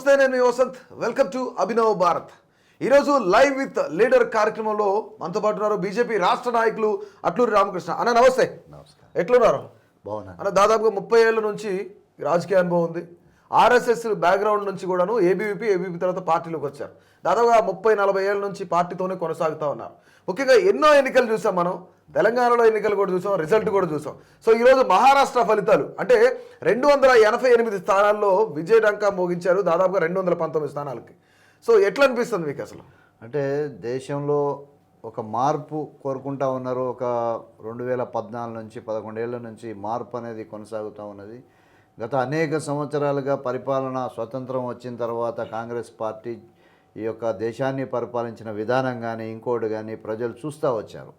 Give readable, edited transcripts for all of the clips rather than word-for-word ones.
నమస్తే, నేను మీ వసంత్. Welcome to Abhinav Bharat. ఈరోజు లైవ్ విత్ లీడర్ కార్యక్రమంలో మనతో పాటు ఉన్నారు బీజేపీ రాష్ట్ర నాయకులు అట్లూరి రామకృష్ణ అన్న. నమస్తే. నమస్కారం. ఎట్లున్నారు? బాగున్నా అన్న. దాదాపుగా 30 ఏళ్ళ నుంచి రాజకీయ అనుభవం ఉంది. ఆర్ఎస్ఎస్ బ్యాక్గ్రౌండ్ నుంచి కూడాను ఏబీవీపీ తర్వాత పార్టీలోకి వచ్చారు. దాదాపుగా 30-40 ఏళ్ళ నుంచి పార్టీతోనే కొనసాగుతూ ఉన్నారు. ముఖ్యంగా ఎన్నో ఎన్నికలు చూసాం మనం. తెలంగాణలో ఎన్నికలు కూడా చూసాం, రిజల్ట్ కూడా చూసాం. సో ఈరోజు మహారాష్ట్ర ఫలితాలు అంటే 288 స్థానాల్లో విజయడంకా మోగించారు, దాదాపుగా 219 స్థానాలకి. సో ఎట్లా అనిపిస్తుంది మీకు అసలు? అంటే దేశంలో ఒక మార్పు కోరుకుంటా ఉన్నారు. ఒక 2014 నుంచి 11 ఏళ్ళ నుంచి మార్పు అనేది కొనసాగుతూ ఉన్నది. గత అనేక సంవత్సరాలుగా పరిపాలన స్వతంత్రం వచ్చిన తర్వాత కాంగ్రెస్ పార్టీ ఈ యొక్క దేశాన్ని పరిపాలించిన విధానం కానీ ఇంకోటి కానీ ప్రజలు చూస్తూ వచ్చారు.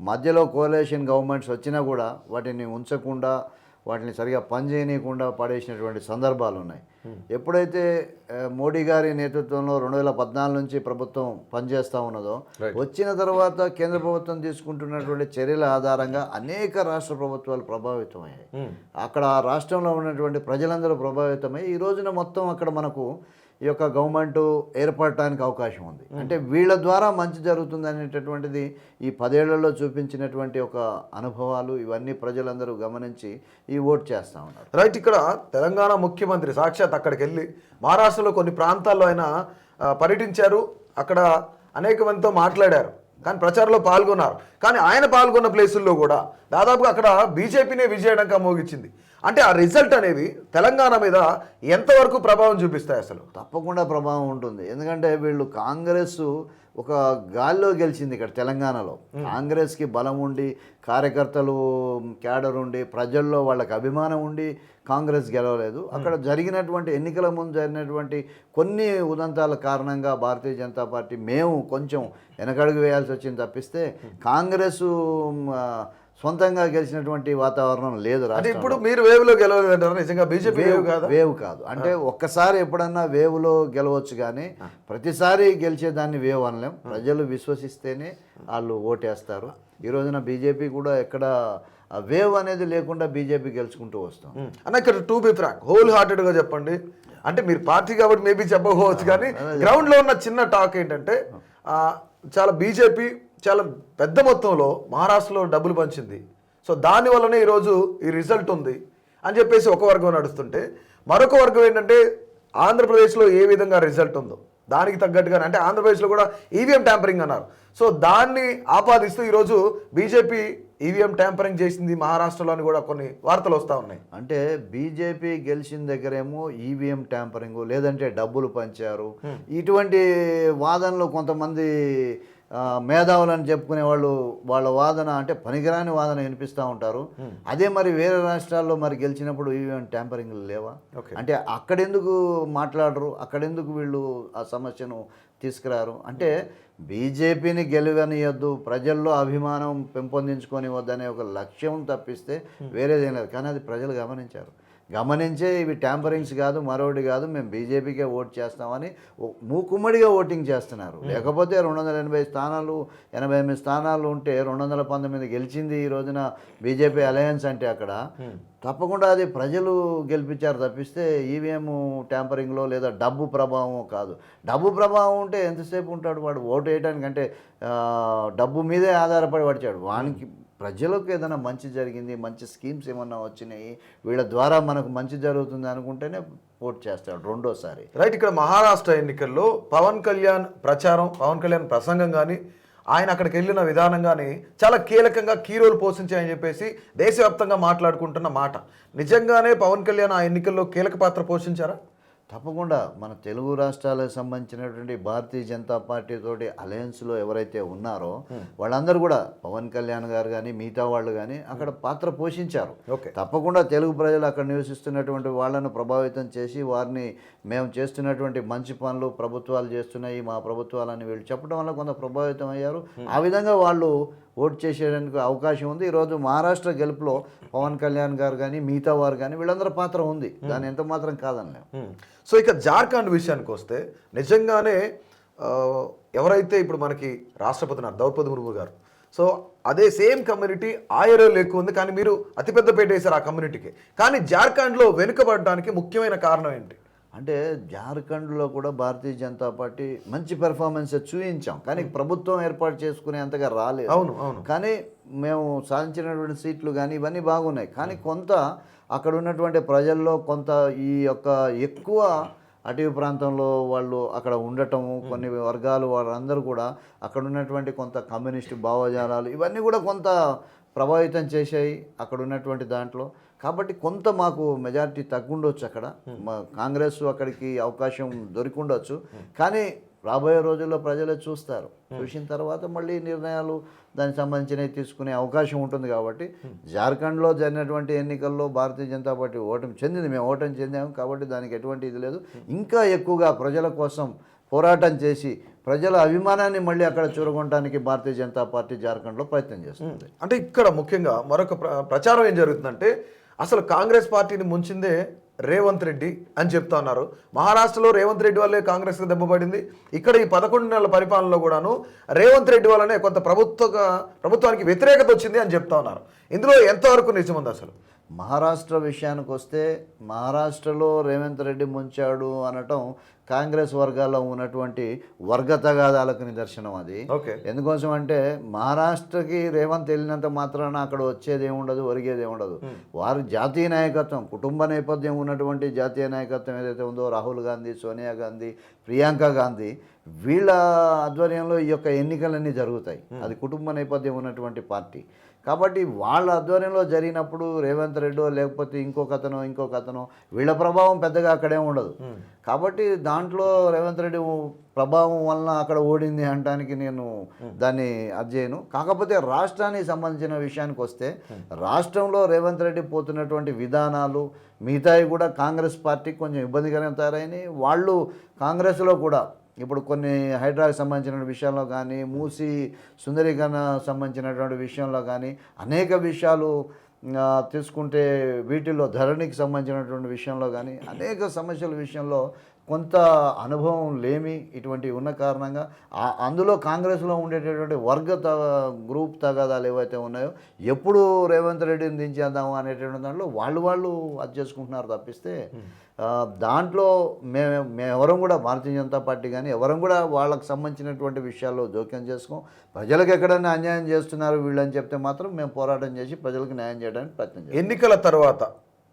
మధ్యలో కోalition గవర్నమెంట్స్ వచ్చినా కూడా వాటిని ఉంచకుండా, వాటిని సరిగా పనిచేయనీయకుండా పడేసినటువంటి సందర్భాలు ఉన్నాయి. ఎప్పుడైతే మోడీ గారి నేతృత్వంలో 2014 నుంచి ప్రభుత్వం పనిచేస్తూ ఉన్నదో, వచ్చిన తర్వాత కేంద్ర ప్రభుత్వం తీసుకుంటున్నటువంటి చర్యల ఆధారంగా అనేక రాష్ట్ర ప్రభుత్వాలు ప్రభావితమయ్యాయి. అక్కడ రాష్ట్రంలో ఉన్నటువంటి ప్రజలందరూ ప్రభావితమై ఈ రోజున మొత్తం అక్కడ మనకు ఈ యొక్క గవర్నమెంట్ ఏర్పడటానికి అవకాశం ఉంది. అంటే వీళ్ళ ద్వారా మంచి జరుగుతుంది అనేటటువంటిది ఈ 10 ఏళ్లలో చూపించినటువంటి ఒక అనుభవాలు ఇవన్నీ ప్రజలందరూ గమనించి ఈ ఓట్ చేస్తూ ఉన్నారు. రైట్. ఇక్కడ తెలంగాణ ముఖ్యమంత్రి సాక్షాత్ అక్కడికి వెళ్ళి మహారాష్ట్రలో కొన్ని ప్రాంతాల్లో ఆయన పర్యటించారు. అక్కడ అనేక మందితో మాట్లాడారు, కానీ ప్రచారంలో పాల్గొన్నారు. కానీ ఆయన పాల్గొన్న ప్లేసుల్లో కూడా దాదాపుగా అక్కడ బీజేపీనే విజయడంకా మోగించింది. అంటే ఆ రిజల్ట్ అనేవి తెలంగాణ మీద ఎంతవరకు ప్రభావం చూపిస్తాయి అసలు? తప్పకుండా ప్రభావం ఉంటుంది. ఎందుకంటే వీళ్ళు కాంగ్రెస్ ఒక గాల్లో గెలిచింది ఇక్కడ తెలంగాణలో. కాంగ్రెస్కి బలం ఉండి, కార్యకర్తలు క్యాడర్ ఉండి, ప్రజల్లో వాళ్ళకి అభిమానం ఉండి కాంగ్రెస్ గెలవలేదు. అక్కడ జరిగినటువంటి ఎన్నికల ముందు జరిగినటువంటి కొన్ని ఉదంతాల కారణంగా భారతీయ జనతా పార్టీ మేము కొంచెం వెనకడుగు వేయాల్సి వచ్చింది తప్పిస్తే కాంగ్రెస్ సొంతంగా గెలిచినటువంటి వాతావరణం లేదు. అంటే ఇప్పుడు మీరు వేవ్లో గెలవలేదంటారా? నిజంగా బీజేపీ వేవ్ కాదు. అంటే ఒక్కసారి ఎప్పుడన్నా వేవ్లో గెలవచ్చు, కానీ ప్రతిసారి గెలిచేదాన్ని వేవ్ అనలేం. ప్రజలు విశ్వసిస్తేనే వాళ్ళు ఓటేస్తారు. ఈ రోజున బీజేపీ కూడా ఎక్కడ వేవ్ అనేది లేకుండా బీజేపీ గెలుచుకుంటూ వస్తాం అన్న. ఇక్కడ టు బి ఫ్రాంక్, హోల్ హార్టెడ్గా చెప్పండి. అంటే మీరు పార్టీ కాబట్టి మేబీ చెప్పకపోవచ్చు, కానీ గ్రౌండ్లో ఉన్న చిన్న టాక్ ఏంటంటే చాలా బీజేపీ చాలా పెద్ద మొత్తంలో మహారాష్ట్రలో డబ్బులు పంచింది. సో దానివల్లనే ఈరోజు ఈ రిజల్ట్ ఉంది అని చెప్పేసి ఒక వర్గం నడుస్తుంటే, మరొక వర్గం ఏంటంటే ఆంధ్రప్రదేశ్లో ఏ విధంగా రిజల్ట్ ఉందో దానికి తగ్గట్టుగా, అంటే ఆంధ్రప్రదేశ్లో కూడా ఈవీఎం ట్యాంపరింగ్ అన్నారు. సో దాన్ని ఆపాదిస్తూ ఈరోజు బీజేపీ ఈవీఎం ట్యాంపరింగ్ చేసింది మహారాష్ట్రలో అని కూడా కొన్ని వార్తలు వస్తూ ఉన్నాయి. అంటే బీజేపీ గెలిచిన దగ్గరేమో ఈవీఎం ట్యాంపరింగ్ లేదంటే డబ్బులు పంచారు, ఇటువంటి వాదనలు కొంతమంది మేధావులని చెప్పుకునే వాళ్ళు వాళ్ళ వాదన అంటే పనికిరాని వాదన వినిపిస్తూ ఉంటారు. అదే మరి వేరే రాష్ట్రాల్లో మరి గెలిచినప్పుడు ఈవీఎం ట్యాంపరింగ్లు లేవా? అంటే అక్కడెందుకు మాట్లాడరు? అక్కడెందుకు వీళ్ళు ఆ సమస్యను తీసుకురారు? అంటే బీజేపీని గెలవనియొద్దు, ప్రజల్లో అభిమానం పెంపొందించుకొనివద్దనే ఒక లక్ష్యం తప్పిస్తే వేరేదేం లేదు. కానీ అది ప్రజలు గమనించే ఇవి ట్యాంపరింగ్స్ కాదు, మరొకటి కాదు, మేము బీజేపీకే ఓట్ చేస్తామని మూకుమ్మడిగా ఓటింగ్ చేస్తున్నారు. లేకపోతే 280 స్థానాలు 88 స్థానాలు ఉంటే 219 గెలిచింది ఈ రోజున బీజేపీ అలయన్స్. అంటే అక్కడ తప్పకుండా అది ప్రజలు గెలిపించారు తప్పిస్తే ఈవీఎం ట్యాంపరింగ్లో లేదా డబ్బు ప్రభావం కాదు. డబ్బు ప్రభావం ఉంటే ఎంతసేపు ఉంటాడు వాడు ఓటు వేయడానికి? అంటే డబ్బు మీదే ఆధారపడి పడిచాడు. వానికి ప్రజలకు ఏదైనా మంచి జరిగింది, మంచి స్కీమ్స్ ఏమన్నా వచ్చినాయి, వీళ్ళ ద్వారా మనకు మంచి జరుగుతుంది అనుకుంటేనే ఓట్ చేస్తాడు రెండోసారి. రైట్. ఇక్కడ మహారాష్ట్ర ఎన్నికల్లో పవన్ కళ్యాణ్ ప్రచారం, పవన్ కళ్యాణ్ ప్రసంగం కానీ, ఆయన అక్కడికి వెళ్ళిన విధానం కానీ చాలా కీలకంగా కీ రోల్ పోషించాయని చెప్పేసి దేశవ్యాప్తంగా మాట్లాడుకుంటున్న మాట. నిజంగానే పవన్ కళ్యాణ్ ఆ ఎన్నికల్లో కీలక పాత్ర పోషించారా? తప్పకుండా. మన తెలుగు రాష్ట్రాలకు సంబంధించినటువంటి భారతీయ జనతా పార్టీ తోటి అలయన్స్లో ఎవరైతే ఉన్నారో వాళ్ళందరూ కూడా పవన్ కళ్యాణ్ గారు కానీ మిగతా వాళ్ళు కానీ అక్కడ పాత్ర పోషించారు. తప్పకుండా తెలుగు ప్రజలు అక్కడ నివసిస్తున్నటువంటి వాళ్ళను ప్రభావితం చేసి వారిని మేము చేస్తున్నటువంటి మంచి పనులు ప్రభుత్వాలు చేస్తున్నాయి, మా ప్రభుత్వాలని వీళ్ళు చెప్పడం వల్ల కొంత ప్రభావితం అయ్యారు. ఆ విధంగా వాళ్ళు ఓటు చేసేయడానికి అవకాశం ఉంది. ఈరోజు మహారాష్ట్ర గెలుపులో పవన్ కళ్యాణ్ గారు కానీ మిగతా వారు కానీ వీళ్ళందరూ పాత్ర ఉంది, దాన్ని ఎంత మాత్రం కాదనలేము. సో ఇక జార్ఖండ్ విషయానికి వస్తే నిజంగానే ఎవరైతే ఇప్పుడు మనకి రాష్ట్రపతి ఉన్నారు ద్రౌపది ముర్ము గారు, సో అదే సేమ్ కమ్యూనిటీ ఆయరలో ఎక్కువ ఉంది, కానీ మీరు అతిపెద్ద పేట వేశారు ఆ కమ్యూనిటీకి. కానీ జార్ఖండ్లో వెనుకబడడానికి ముఖ్యమైన కారణం ఏంటి? అంటే జార్ఖండ్లో కూడా భారతీయ జనతా పార్టీ మంచి పెర్ఫార్మెన్స్ చూపించాం, కానీ ప్రభుత్వం ఏర్పాటు చేసుకునేంతగా రాలేదు. అవును అవును. కానీ మేము సాధించినటువంటి సీట్లు కానీ ఇవన్నీ బాగున్నాయి, కానీ కొంత అక్కడ ఉన్నటువంటి ప్రజల్లో కొంత ఈ యొక్క ఎక్కువ అటవీ ప్రాంతంలో వాళ్ళు అక్కడ ఉండటము, కొన్ని వర్గాలు వాళ్ళందరూ కూడా అక్కడ ఉన్నటువంటి కొంత కమ్యూనిస్టు భావజాలాలు ఇవన్నీ కూడా కొంత ప్రభావితం చేశాయి అక్కడ ఉన్నటువంటి దాంట్లో. కాబట్టి కొంత మాకు మెజారిటీ తగ్గుండొచ్చు అక్కడ, మా కాంగ్రెస్ అక్కడికి అవకాశం దొరికి ఉండొచ్చు. కానీ రాబోయే రోజుల్లో ప్రజలే చూస్తారు, చూసిన తర్వాత మళ్ళీ నిర్ణయాలు దానికి సంబంధించినవి తీసుకునే అవకాశం ఉంటుంది. కాబట్టి జార్ఖండ్లో జరిగినటువంటి ఎన్నికల్లో భారతీయ జనతా పార్టీ ఓటమి చెందింది, మేము ఓటమి చెందాము. కాబట్టి దానికి ఎటువంటి ఇది లేదు. ఇంకా ఎక్కువగా ప్రజల కోసం పోరాటం చేసి ప్రజల అభిమానాన్ని మళ్ళీ అక్కడ చూరగొనడానికి భారతీయ జనతా పార్టీ జార్ఖండ్లో ప్రయత్నం చేస్తుంది. అంటే ఇక్కడ ముఖ్యంగా మరొక ప్రచారం ఏం జరుగుతుందంటే అసలు కాంగ్రెస్ పార్టీని ముంచిందే రేవంత్ రెడ్డి అని చెప్తా ఉన్నారు. మహారాష్ట్రలో రేవంత్ రెడ్డి వల్లే కాంగ్రెస్కి దెబ్బపడింది. ఇక్కడ ఈ 11 నెలల పరిపాలనలో కూడాను రేవంత్ రెడ్డి వల్లనే కొంత ప్రభుత్వానికి వ్యతిరేకత వచ్చింది అని చెప్తా ఉన్నారు. ఇందులో ఎంతవరకు నిజం ఉంది అసలు? మహారాష్ట్ర విషయానికి వస్తే మహారాష్ట్రలో రేవంత్ రెడ్డి ముంచాడు అనటం కాంగ్రెస్ వర్గాల్లో ఉన్నటువంటి వర్గ తగాదాలకు నిదర్శనం అది. ఎందుకోసం అంటే మహారాష్ట్రకి రేవంత్ వెళ్ళినంత మాత్రాన అక్కడ వచ్చేది ఏముండదు, ఒరిగేది ఏముండదు. వారి జాతీయ నాయకత్వం, కుటుంబ నేపథ్యం ఉన్నటువంటి జాతీయ నాయకత్వం ఏదైతే ఉందో, రాహుల్ గాంధీ, సోనియా గాంధీ, ప్రియాంక గాంధీ, వీళ్ళ ఆధ్వర్యంలో ఈ యొక్క ఎన్నికలన్నీ జరుగుతాయి. అది కుటుంబ నేపథ్యం ఉన్నటువంటి పార్టీ. కాబట్టి వాళ్ళ ఆధ్వర్యంలో జరిగినప్పుడు రేవంత్ రెడ్డి లేకపోతే ఇంకొక అతను వీళ్ళ ప్రభావం పెద్దగా అక్కడే ఉండదు. కాబట్టి దాంట్లో రేవంత్ రెడ్డి ప్రభావం వలన అక్కడ ఓడింది అనడానికి నేను దాన్ని అధ్యయను. కాకపోతే రాష్ట్రానికి సంబంధించిన విషయానికి వస్తే రాష్ట్రంలో రేవంత్ రెడ్డి పోతున్నటువంటి విధానాలు మిగతాయి కూడా కాంగ్రెస్ పార్టీకి కొంచెం ఇబ్బందికరంగా తయారైనాయి. వాళ్ళు కాంగ్రెస్లో కూడా ఇప్పుడు కొన్ని హైడ్రాకి సంబంధించిన విషయంలో కానీ, మూసి సుందరీకరణ సంబంధించినటువంటి విషయంలో కానీ, అనేక విషయాలు తీసుకుంటే వీటిల్లో ధరణికి సంబంధించినటువంటి విషయంలో కానీ అనేక సమస్యల విషయంలో కొంత అనుభవం లేమి ఇటువంటివి ఉన్న కారణంగా అందులో కాంగ్రెస్లో ఉండేటటువంటి గ్రూప్ తగాదాలు ఏవైతే ఉన్నాయో ఎప్పుడు రేవంత్ రెడ్డిని దించేద్దాము అనేటువంటి దాంట్లో వాళ్ళు అది చేసుకుంటున్నారు తప్పిస్తే దాంట్లో మేమెవరం కూడా భారతీయ జనతా పార్టీ కానీ ఎవరం కూడా వాళ్ళకి సంబంధించినటువంటి విషయాల్లో జోక్యం చేసుకోం. ప్రజలకు ఎక్కడైనా అన్యాయం చేస్తున్నారు వీళ్ళని చెప్తే మాత్రం మేము పోరాటం చేసి ప్రజలకు న్యాయం చేయడానికి ప్రయత్నం చేస్తాం. ఎన్నికల తర్వాత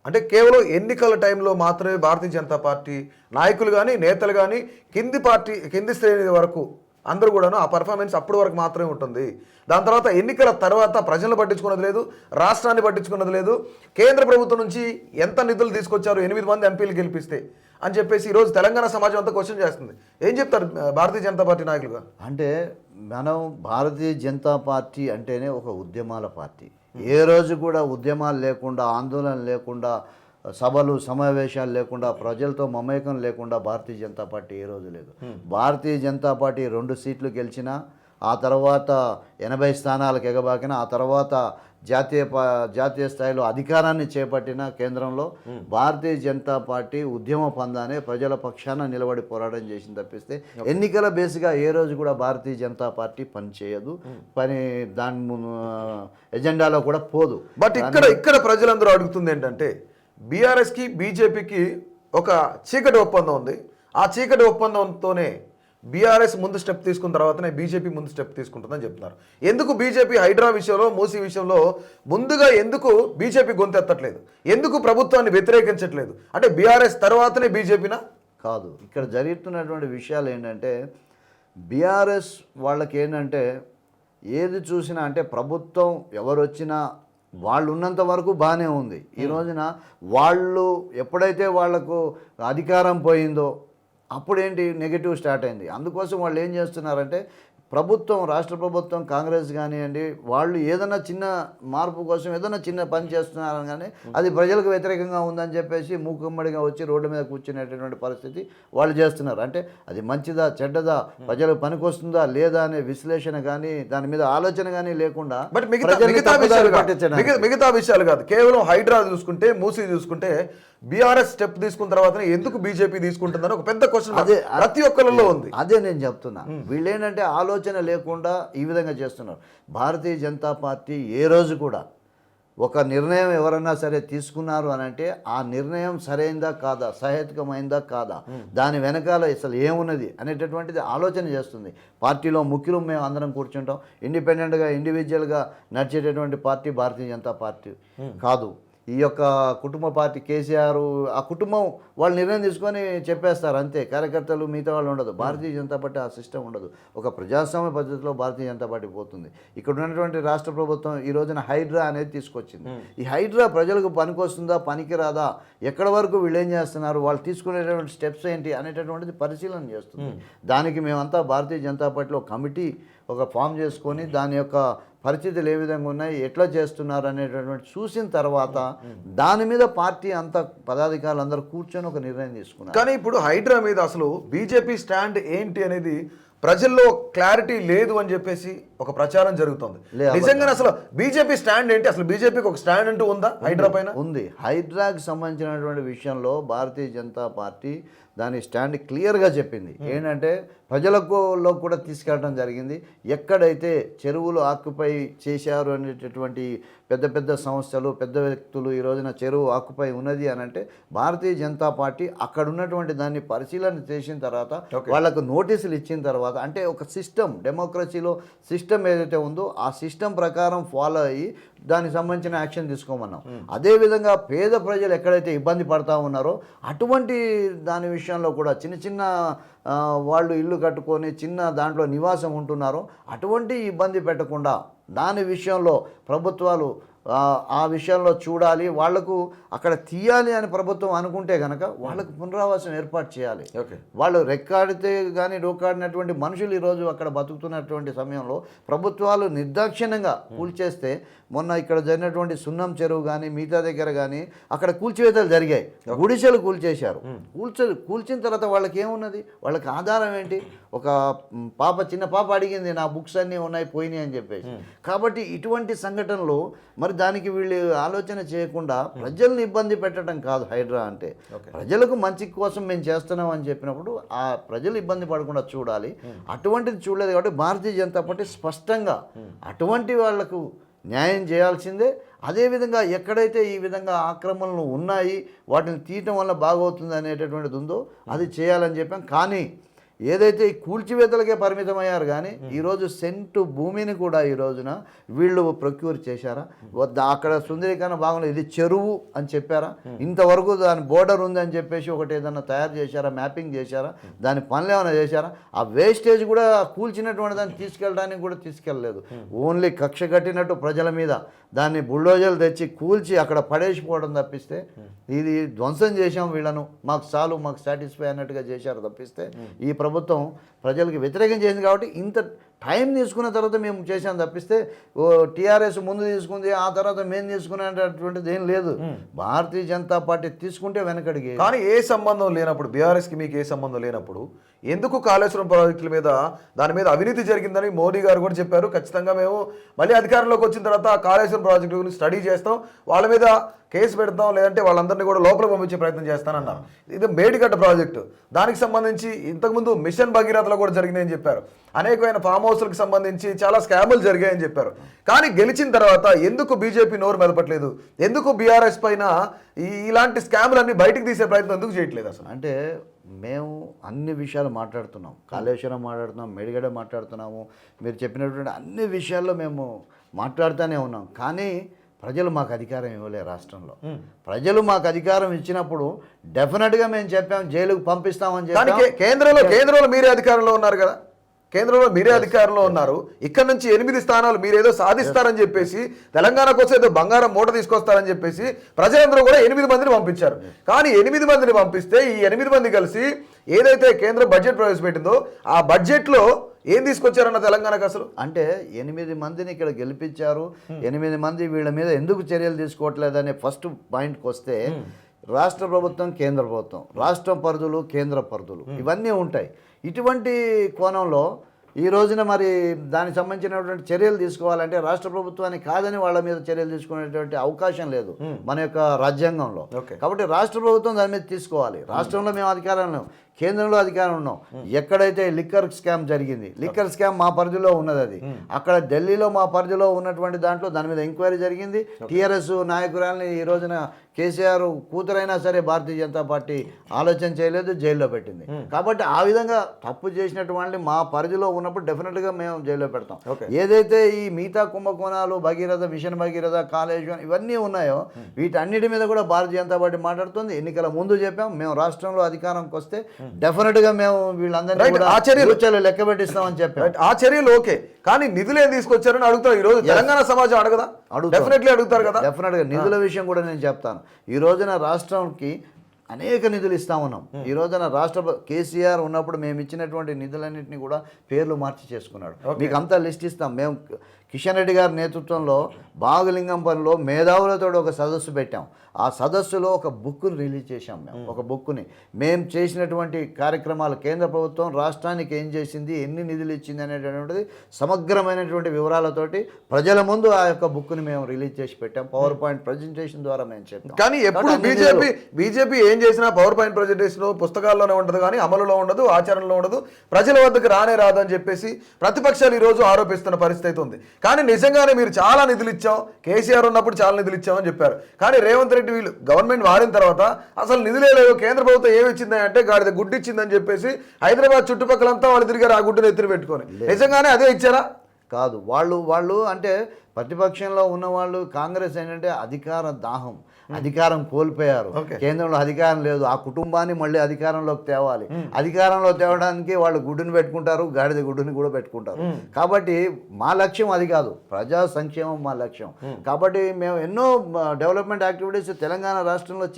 అంటే కేవలం ఎన్నికల టైంలో మాత్రమే భారతీయ జనతా పార్టీ నాయకులు కానీ నేతలు కానీ కింది శ్రేణి వరకు అందరూ కూడాను ఆ పర్ఫార్మెన్స్ అప్పటి వరకు మాత్రమే ఉంటుంది. దాని తర్వాత ఎన్నికల తర్వాత ప్రజలను పట్టించుకున్నది లేదు, రాష్ట్రాన్ని పట్టించుకున్నది లేదు. కేంద్ర ప్రభుత్వం నుంచి ఎంత నిధులు తీసుకొచ్చారు 8 మంది ఎంపీలు గెలిపిస్తే అని చెప్పేసి ఈరోజు తెలంగాణ సమాజం అంతా క్వశ్చన్ చేస్తుంది. ఏం చెప్తారు భారతీయ జనతా పార్టీ నాయకులుగా? అంటే మనం భారతీయ జనతా పార్టీ అంటేనే ఒక ఉద్యమాల పార్టీ. ఏ రోజు కూడా ఉద్యమాలు లేకుండా, ఆందోళన లేకుండా, సభలు సమావేశాలు లేకుండా, ప్రజలతో మమేకం లేకుండా భారతీయ జనతా పార్టీ ఏ రోజు లేదు. భారతీయ జనతా పార్టీ 2 సీట్లు గెలిచినా, ఆ తర్వాత 80 స్థానాలకు ఎగబాకిన, ఆ తర్వాత జాతీయ స్థాయిలో అధికారాన్ని చేపట్టిన కేంద్రంలో భారతీయ జనతా పార్టీ ఉద్యమ పందానే ప్రజల పక్షాన నిలబడి పోరాటం చేసింది తప్పిస్తే ఎన్నికల బేస్గా ఏ రోజు కూడా భారతీయ జనతా పార్టీ పని చేయదు, దాని ఎజెండాలో కూడా పోదు. బట్ ఇక్కడ ప్రజలందరూ అడుగుతుంది ఏంటంటే బీఆర్ఎస్కి బీజేపీకి ఒక చీకటి ఒప్పందం ఉంది. ఆ చీకటి ఒప్పందంతోనే బీఆర్ఎస్ ముందు స్టెప్ తీసుకున్న తర్వాతనే బీజేపీ ముందు స్టెప్ తీసుకుంటుందని చెప్తున్నారు. ఎందుకు బీజేపీ హైడ్రా విషయంలో, మూసీ విషయంలో ముందుగా ఎందుకు బీజేపీ గొంతెత్తట్లేదు? ఎందుకు ప్రభుత్వాన్ని వ్యతిరేకించట్లేదు? అంటే బీఆర్ఎస్ తర్వాతనే బీజేపీనా? కాదు, ఇక్కడ జరుగుతున్నటువంటి విషయాలు ఏంటంటే బీఆర్ఎస్ వాళ్ళకి ఏంటంటే ఏది చూసినా అంటే ప్రభుత్వం ఎవరు వచ్చినా వాళ్ళు ఉన్నంత వరకు బాగానే ఉంది. ఈ రోజున వాళ్ళు ఎప్పుడైతే వాళ్లకు అధికారం పోయిందో అప్పుడేంటి నెగిటివ్ స్టార్ట్ అయింది. అందుకోసం వాళ్ళు ఏం చేస్తున్నారంటే ప్రభుత్వం, రాష్ట్ర ప్రభుత్వం, కాంగ్రెస్ కానివ్వండి, వాళ్ళు ఏదైనా చిన్న మార్పు కోసం ఏదైనా చిన్న పని చేస్తున్నారని కానీ అది ప్రజలకు వ్యతిరేకంగా ఉందని చెప్పేసి మూకుమ్మడిగా వచ్చి రోడ్డు మీద కూర్చునేటటువంటి పరిస్థితి వాళ్ళు చేస్తున్నారు. అంటే అది మంచిదా చెడ్డదా, ప్రజలకు పనికొస్తుందా లేదా అనే విశ్లేషణ కానీ దాని మీద ఆలోచన కానీ లేకుండా మిగతా విషయాలు కాదు, కేవలం హైడ్రా చూసుకుంటే, మూసీ చూసుకుంటే బీఆర్ఎస్ స్టెప్ తీసుకున్న తర్వాత ఎందుకు బీజేపీ తీసుకుంటుందని ఒక పెద్ద క్వశ్చన్ అదే ప్రతి ఒక్కరిలో ఉంది. అదే నేను చెప్తున్నా, వీళ్ళు ఏంటంటే ఆలోచన లేకుండా ఈ విధంగా చేస్తున్నారు. భారతీయ జనతా పార్టీ ఏ రోజు కూడా ఒక నిర్ణయం ఎవరన్నా సరే తీసుకున్నారు అని అంటే ఆ నిర్ణయం సరైందా కాదా, సహేతుకమైందా కాదా, దాని వెనకాల అసలు ఏమున్నది అనేటటువంటిది ఆలోచన చేస్తుంది. పార్టీలో ముఖ్యులు మేము అందరం కూర్చుంటాం. ఇండిపెండెంట్గా ఇండివిజువల్గా నడిచేటటువంటి పార్టీ భారతీయ జనతా పార్టీ కాదు. ఈ యొక్క కుటుంబ పార్టీ కేసీఆర్ ఆ కుటుంబం వాళ్ళు నిర్ణయం తీసుకొని చెప్పేస్తారు అంతే. కార్యకర్తలు మిగతా వాళ్ళు ఉండదు. భారతీయ జనతా పార్టీ ఆ సిస్టమ్ ఉండదు. ఒక ప్రజాస్వామ్య పద్ధతిలో భారతీయ జనతా పార్టీ పోతుంది. ఇక్కడ ఉన్నటువంటి రాష్ట్ర ప్రభుత్వం ఈ రోజున హైడ్రా అనేది తీసుకొచ్చింది. ఈ హైడ్రా ప్రజలకు పనికొస్తుందా పనికిరాదా, ఎక్కడి వరకు వీళ్ళు ఏం చేస్తున్నారు, వాళ్ళు తీసుకునేటువంటి స్టెప్స్ ఏంటి అనేటటువంటిది పరిశీలన చేస్తుంది. దానికి మేమంతా భారతీయ జనతా పార్టీలో కమిటీ ఒక ఫామ్ చేసుకొని దాని యొక్క పరిస్థితులు ఏ విధంగా ఉన్నాయి, ఎట్లా చేస్తున్నారు అనేటటువంటి చూసిన తర్వాత దాని మీద పార్టీ అంతా పదాధికారులు అందరూ కూర్చొని ఒక నిర్ణయం తీసుకున్నారు. కానీ ఇప్పుడు హైడ్రా మీద అసలు బీజేపీ స్టాండ్ ఏంటి అనేది ప్రజల్లో క్లారిటీ లేదు అని చెప్పేసి ఒక ప్రచారం జరుగుతుంది. నిజంగా అసలు బీజేపీ స్టాండ్ ఏంటి, అసలు బీజేపీకి ఒక స్టాండ్ అంటూ ఉందా హైడ్రా పైన? ఉంది. హైడ్రాకి సంబంధించినటువంటి విషయంలో భారతీయ జనతా పార్టీ దాని స్టాండ్ క్లియర్గా చెప్పింది. ఏంటంటే ప్రజలకు కూడా తీసుకెళ్ళడం జరిగింది. ఎక్కడైతే చెరువులు ఆక్యుపై చేశారు అనేటటువంటి పెద్ద పెద్ద సంస్థలు, పెద్ద వ్యక్తులు ఈ రోజున చెరువు ఆక్యుపై ఉన్నది అని అంటే భారతీయ జనతా పార్టీ అక్కడ ఉన్నటువంటి దాన్ని పరిశీలన చేసిన తర్వాత వాళ్ళకు నోటీసులు ఇచ్చిన తర్వాత, అంటే ఒక సిస్టమ్, డెమోక్రసీలో సిస్టమ్ ఏదైతే ఉందో ఆ సిస్టమ్ ప్రకారం ఫాలో అయ్యి దానికి సంబంధించిన యాక్షన్ తీసుకోమన్నాం. అదేవిధంగా పేద ప్రజలు ఎక్కడైతే ఇబ్బంది పడతా ఉన్నారో అటువంటి దాని విషయంలో కూడా చిన్న చిన్న వాళ్ళు ఇల్లు కట్టుకొని చిన్న దాంట్లో నివాసం ఉంటున్నారో అటువంటి ఇబ్బంది పెట్టకుండా దాని విషయంలో ప్రభుత్వాలు ఆ విషయంలో చూడాలి. వాళ్లకు అక్కడ తీయాలి అని ప్రభుత్వం అనుకుంటే కనుక వాళ్ళకు పునరావాసం ఏర్పాటు చేయాలి. వాళ్ళు రెక్కాడితే కానీ డోకాడినటువంటి మనుషులు ఈరోజు అక్కడ బతుకుతున్నటువంటి సమయంలో ప్రభుత్వాలు నిర్దాక్షిణ్యంగా కూల్చేస్తే, మొన్న ఇక్కడ జరిగినటువంటి సున్నం చెరువు కానీ మిగతా దగ్గర కానీ అక్కడ కూల్చివేతలు జరిగాయి. గుడిసెలు కూల్చేశారు. కూల్చిన తర్వాత వాళ్ళకి ఏమున్నది, వాళ్ళకి ఆధారం ఏంటి? ఒక చిన్న పాప అడిగింది, నా బుక్స్ అన్నీ ఉన్నాయి పోయినాయి అని చెప్పేసి. కాబట్టి ఇటువంటి సంఘటనలు మరి దానికి వీళ్ళు ఆలోచన చేయకుండా ప్రజల్ని ఇబ్బంది పెట్టడం కాదు హైడ్రా అంటే. ప్రజలకు మంచి కోసం మేము చేస్తున్నాం అని చెప్పినప్పుడు ఆ ప్రజలు ఇబ్బంది పడకుండా చూడాలి. అటువంటిది చూడలేదు కాబట్టి భారతీయ జనతా పార్టీ స్పష్టంగా అటువంటి వాళ్లకు న్యాయం చేయాల్సిందే. అదేవిధంగా ఎక్కడైతే ఈ విధంగా ఆక్రమణలు ఉన్నాయి వాటిని తీయటం వల్ల బాగవుతుంది అనేటటువంటిది ఉందో అది చేయాలని చెప్పాం. కానీ ఏదైతే ఈ కూల్చివేతలకే పరిమితమయ్యారు కానీ ఈరోజు సెంటు భూమిని కూడా ఈ రోజున వీళ్ళు ప్రొక్యూర్ చేశారా? అక్కడ సుందరీకరణ భాగంలో ఇది చెరువు అని చెప్పారా? ఇంతవరకు దాని బోర్డర్ ఉందని చెప్పేసి ఒకటి ఏదన్నా తయారు చేశారా? మ్యాపింగ్ చేశారా? దాని పనులు ఏమైనా చేశారా? ఆ వేస్టేజ్ కూడా కూల్చినటువంటి దాన్ని తీసుకెళ్ళడానికి కూడా తీసుకెళ్ళలేదు. ఓన్లీ కక్ష కట్టినట్టు ప్రజల మీద దాన్ని బుల్డోజర్లు తెచ్చి కూల్చి అక్కడ పడేసిపోవడం తప్పిస్తే, ఇది ధ్వంసం చేశాం వీళ్ళను, మాకు చాలు, మాకు సాటిస్ఫై అన్నట్టుగా చేశారు తప్పిస్తే ఈ ప్రభుత్వం ప్రజలకు వ్యతిరేకం చేసింది కాబట్టి ఇంత టైం తీసుకున్న తర్వాత మేము చేసాం తప్పిస్తే టీఆర్ఎస్ ముందు తీసుకుంది ఆ తర్వాత మేము తీసుకునేటటువంటిది ఏం లేదు. భారతీయ జనతా పార్టీ తీసుకుంటే వెనకడికి. కానీ ఏ సంబంధం లేనప్పుడు, బీఆర్ఎస్కి మీకు ఏ సంబంధం లేనప్పుడు ఎందుకు కాళేశ్వరం ప్రాజెక్టుల మీద దాని మీద అవినీతి జరిగిందని మోడీ గారు కూడా చెప్పారు. ఖచ్చితంగా మేము మళ్ళీ అధికారంలోకి వచ్చిన తర్వాత ఆ కాళేశ్వరం ప్రాజెక్టు గురించి స్టడీ చేస్తాం, వాళ్ళ మీద కేసు పెడతాం, లేదంటే వాళ్ళందరినీ కూడా లోపల పంపించే ప్రయత్నం చేస్తానన్నారు. ఇది మేడిగడ్డ ప్రాజెక్టు, దానికి సంబంధించి ఇంతకుముందు మిషన్ భగీరథలో కూడా జరిగినాయని చెప్పారు. అనేకమైన ఫామ్ హౌస్లకు సంబంధించి చాలా స్కాములు జరిగాయని చెప్పారు. కానీ గెలిచిన తర్వాత ఎందుకు బీజేపీ నోరు మెదపట్లేదు? ఎందుకు బీఆర్ఎస్ పైన ఇలాంటి స్కాములన్నీ బయటకు తీసే ప్రయత్నం ఎందుకు చేయట్లేదు? అసలు అంటే మేము అన్ని విషయాలు మాట్లాడుతున్నాం, కాళేశ్వరం మాట్లాడుతున్నాం, మేడిగడ్డ మాట్లాడుతున్నాము, మీరు చెప్పినటువంటి అన్ని విషయాల్లో మేము మాట్లాడుతూనే ఉన్నాం. కానీ ప్రజలు మాకు అధికారం ఇవ్వలే. రాష్ట్రంలో ప్రజలు మాకు అధికారం ఇచ్చినప్పుడు డెఫినెట్గా మేము చెప్పాం జైలుకు పంపిస్తామని చెప్పి. కేంద్రంలో మీరే అధికారంలో ఉన్నారు కదా, కేంద్రంలో మీరే అధికారంలో ఉన్నారు. ఇక్కడ నుంచి 8 స్థానాలు మీరేదో సాధిస్తారని చెప్పేసి, తెలంగాణ కోసం ఏదో బంగారం మూట తీసుకొస్తారని చెప్పేసి ప్రజలందరూ కూడా 8 మందిని పంపించారు. కానీ 8 మందిని పంపిస్తే ఈ 8 మంది కలిసి ఏదైతే కేంద్ర బడ్జెట్ ప్రవేశపెట్టిందో ఆ బడ్జెట్లో ఏం తీసుకొచ్చారన్న తెలంగాణకు అసలు? అంటే 8 మందిని ఇక్కడ గెలిపించారు. 8 మంది వీళ్ళ మీద ఎందుకు చర్యలు తీసుకోవట్లేదనే ఫస్ట్ పాయింట్కి వస్తే, రాష్ట్ర ప్రభుత్వం, కేంద్ర ప్రభుత్వం, రాష్ట్ర పరిధులు, కేంద్ర పరిధులు ఇవన్నీ ఉంటాయి. ఇటువంటి కోణంలో ఈ రోజున మరి దానికి సంబంధించినటువంటి చర్యలు తీసుకోవాలంటే రాష్ట్ర ప్రభుత్వాన్ని కాదని వాళ్ళ మీద చర్యలు తీసుకునేటువంటి అవకాశం లేదు మన యొక్క రాజ్యాంగంలో. కాబట్టి రాష్ట్ర ప్రభుత్వం దాని మీద తీసుకోవాలి. రాష్ట్రంలో మేము అధికారంలో, కేంద్రంలో అధికారం ఉన్నాం. ఎక్కడైతే లిక్కర్ స్కామ్ జరిగింది, లిక్కర్ స్కామ్ మా పరిధిలో ఉన్నది. అది అక్కడ ఢిల్లీలో మా పరిధిలో ఉన్నటువంటి దాంట్లో దాని మీద ఎంక్వైరీ జరిగింది. టీఆర్ఎస్ నాయకురాలని ఈ రోజున కేసీఆర్ కూతురైనా సరే భారతీయ జనతా పార్టీ ఆలోచన చేయలేదు, జైల్లో పెట్టింది. కాబట్టి ఆ విధంగా తప్పు చేసినటువంటి మా పరిధిలో ఉన్నప్పుడు డెఫినెట్గా మేము జైల్లో పెడతాం. ఏదైతే ఈ మిగతా కుంభకోణాలు, భగీరథ, మిషన్ భగీరథ, కాలేజ్ ఇవన్నీ ఉన్నాయో వీటన్నిటి మీద కూడా భారతీయ జనతా పార్టీ మాట్లాడుతుంది. ఎన్నికల ముందు చెప్పాం, మేము రాష్ట్రంలో అధికారంకి వస్తే డెఫినెట్గా మేము వీళ్ళందరినీ కూడా లెక్క పెట్టిస్తామని చెప్పాం. ఆ చర్యలు ఓకే, కానీ నిధులు ఏం తీసుకొచ్చారని అడుగుతారు. ఈ రోజు తెలంగాణ సమాజం అడగదా? డెఫినెట్లీ అడుగుతారు కదా. డెఫినెట్గా నిధుల విషయం కూడా నేను చెప్తాను. ఈ రోజున రాష్ట్రంకి అనేక నిధులు ఇస్తా ఉన్నాం. ఈ రోజున కేసీఆర్ ఉన్నప్పుడు మేము ఇచ్చినటువంటి నిధులన్నింటినీ కూడా పేర్లు మార్చి చేసుకున్నాడు. మీకు అంతా లిస్ట్ ఇస్తాం. మేము కిషన్ రెడ్డి గారి నేతృత్వంలో బాగులింగంపల్లిలో మేధావులతో ఒక సదస్సు పెట్టాం. ఆ సదస్సులో ఒక బుక్ని రిలీజ్ చేశాం. మేము ఒక బుక్ని మేము చేసినటువంటి కార్యక్రమాలు, కేంద్ర ప్రభుత్వం రాష్ట్రానికి ఏం చేసింది, ఎన్ని నిధులు ఇచ్చింది అనేటటువంటిది సమగ్రమైనటువంటి వివరాలతోటి ప్రజల ముందు ఆ యొక్క బుక్ని మేము రిలీజ్ చేసి పెట్టాం. పవర్ పాయింట్ ప్రజెంటేషన్ ద్వారా మేము చెప్పాం. కానీ ఎప్పుడు బీజేపీ ఏం చేసినా పవర్ పాయింట్ ప్రజెంటేషన్ పుస్తకాల్లోనే ఉండదు, కానీ అమలులో ఉండదు, ఆచరణలో ఉండదు, ప్రజల వద్దకు రానే రాదు అని చెప్పేసి ప్రతిపక్షాలు ఈరోజు ఆరోపిస్తున్న పరిస్థితి ఉంది. కానీ నిజంగానే మీరు చాలా నిధులు ఇచ్చాం, కేసీఆర్ ఉన్నప్పుడు చాలా నిధులు ఇచ్చామని చెప్పారు. కానీ రేవంత్ రెడ్డి వీళ్ళు గవర్నమెంట్ మారిన తర్వాత అసలు నిధులే లేవు, కేంద్ర ప్రభుత్వం ఏమి ఇచ్చింది అంటే గాడిద గుడ్డు ఇచ్చిందని చెప్పేసి హైదరాబాద్ చుట్టుపక్కలంతా వాళ్ళు తిరిగారు ఆ గుడ్డును ఎత్తున పెట్టుకొని. నిజంగానే అదే ఇచ్చారా? కాదు. వాళ్ళు అంటే ప్రతిపక్షంలో ఉన్నవాళ్ళు కాంగ్రెస్ ఏంటంటే అధికార దాహం, అధికారం కోల్పోయారు. కేంద్రంలో అధికారం లేదు, ఆ కుటుంబాన్ని మళ్ళీ అధికారంలోకి తేవాలి. అధికారంలో తేవడానికి వాళ్ళు గుడ్డుని పెట్టుకుంటారు, గాడిద గుడ్డుని కూడా పెట్టుకుంటారు. కాబట్టి మా లక్ష్యం అది కాదు, ప్రజా సంక్షేమం మా లక్ష్యం. కాబట్టి మేము ఎన్నో డెవలప్మెంట్ యాక్టివిటీస్ తెలంగాణ రాష్ట్రంలో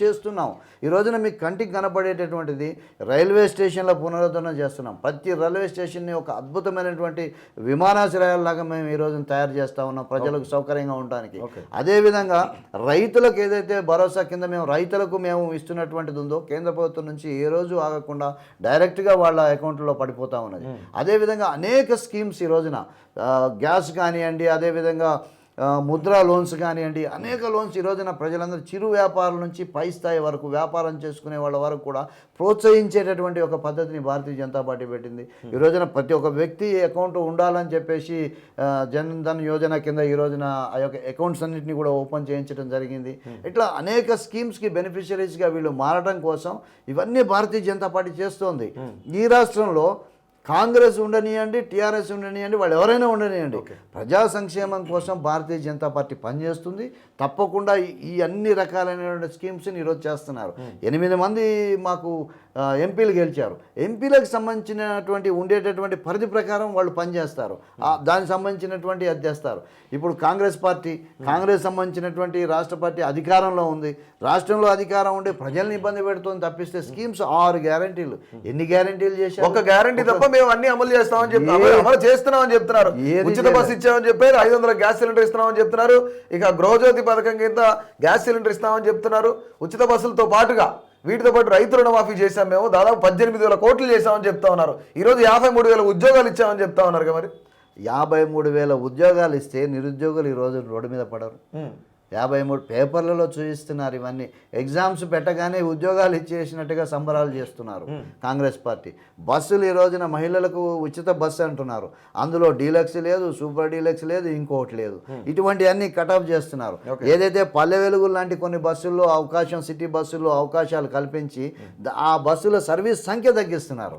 చేస్తున్నాం. ఈ రోజున మీకు కంటికి కనపడేటటువంటిది రైల్వే స్టేషన్ల పునరుద్ధరణ చేస్తున్నాం. ప్రతి రైల్వే స్టేషన్ని ఒక అద్భుతమైనటువంటి విమానాశ్రయాల్లాగా మేము ఈ రోజున తయారు చేస్తా ఉన్నాం, ప్రజలకు సౌకర్యంగా ఉండడానికి. అదేవిధంగా రైతులకు ఏదైతే భరోసా కింద రైతులకు మేము ఇస్తున్నటువంటిది ఉందో కేంద్ర ప్రభుత్వం నుంచి ఏ రోజు ఆగకుండా డైరెక్ట్గా వాళ్ళ అకౌంట్లో పడిపోతూ ఉన్నది. అదేవిధంగా అనేక స్కీమ్స్ ఈ రోజున గ్యాస్ కానివ్వండి, అదేవిధంగా ముద్రా లోన్స్ కానివ్వండి, అనేక లోన్స్ ఈ రోజున ప్రజలందరూ చిరు వ్యాపారుల నుంచి పై స్థాయి వరకు వ్యాపారం చేసుకునే వాళ్ళ వరకు కూడా ప్రోత్సహించేటటువంటి ఒక పద్ధతిని భారతీయ జనతా పార్టీ పెట్టింది. ఈ రోజున ప్రతి ఒక్క వ్యక్తి అకౌంట్ ఉండాలని చెప్పేసి జన్ ధన్ యోజన కింద ఈ రోజున ఆ యొక్క అకౌంట్స్ అన్నింటినీ కూడా ఓపెన్ చేయించడం జరిగింది. ఇట్లా అనేక స్కీమ్స్కి బెనిఫిషరీస్గా వీళ్ళు మారడం కోసం ఇవన్నీ భారతీయ జనతా పార్టీ చేస్తోంది. ఈ రాష్ట్రంలో కాంగ్రెస్ ఉండనియండి, టీఆర్ఎస్ ఉండనియండి, వాళ్ళు ఎవరైనా ఉండనియండి, ప్రజా సంక్షేమం కోసం భారతీయ జనతా పార్టీ పనిచేస్తుంది. తప్పకుండా ఈ అన్ని రకాలైనటువంటి స్కీమ్స్ని ఈరోజు చేస్తున్నారు. 8 మంది మాకు ఎంపీలు గెలిచారు. ఎంపీలకు సంబంధించినటువంటి ఉండేటటువంటి పరిధి ప్రకారం వాళ్ళు పనిచేస్తారు, దానికి సంబంధించినటువంటి అది చేస్తారు. ఇప్పుడు కాంగ్రెస్ సంబంధించినటువంటి రాష్ట్ర పార్టీ అధికారంలో ఉంది. రాష్ట్రంలో అధికారం ఉండి ప్రజల్ని ఇబ్బంది పెడుతుంది తప్పిస్తే స్కీమ్స్ 6 గ్యారంటీలు ఎన్ని గ్యారంటీలు చేశారు? ఒక గ్యారంటీ తప్ప మేము అన్ని అమలు చేస్తామని చెప్తారు, అమలు చేస్తున్నామని చెప్తున్నారు. ఉచిత బస్సు ఇచ్చామని చెప్పారు, 500 గ్యాస్ సిలిండర్ ఇస్తున్నామని చెప్తున్నారు. ఇక గృహజ్యోతి పథకం కింద గ్యాస్ సిలిండర్ ఇస్తామని చెప్తున్నారు. ఉచిత బస్సులతో పాటుగా వీటితో పాటు రైతు రుణమాఫీ చేశాం, మేము దాదాపు 18,000 కోట్లు చేశామని చెప్తా ఉన్నారు. ఈరోజు 53,000 ఉద్యోగాలు ఇచ్చామని చెప్తా ఉన్నారు. మరి 53,000 ఉద్యోగాలు ఇస్తే నిరుద్యోగులు ఈరోజు రోడ్డు మీద పడరు. 53 పేపర్లలో చూపిస్తున్నారు. ఇవన్నీ ఎగ్జామ్స్ పెట్టగానే ఉద్యోగాలు ఇచ్చేసినట్టుగా సంబరాలు చేస్తున్నారు కాంగ్రెస్ పార్టీ. బస్సులు ఈ రోజున మహిళలకు ఉచిత బస్సు అంటున్నారు, అందులో డీలక్స్ లేదు, సూపర్ డీలక్స్ లేదు, ఇంకోటి లేదు. ఇటువంటి అన్ని కటాఫ్ చేస్తున్నారు. ఏదైతే పల్లె వెలుగులు లాంటి కొన్ని బస్సుల్లో అవకాశం, సిటీ బస్సుల్లో అవకాశాలు కల్పించి ఆ బస్సుల సర్వీస్ సంఖ్య తగ్గిస్తున్నారు.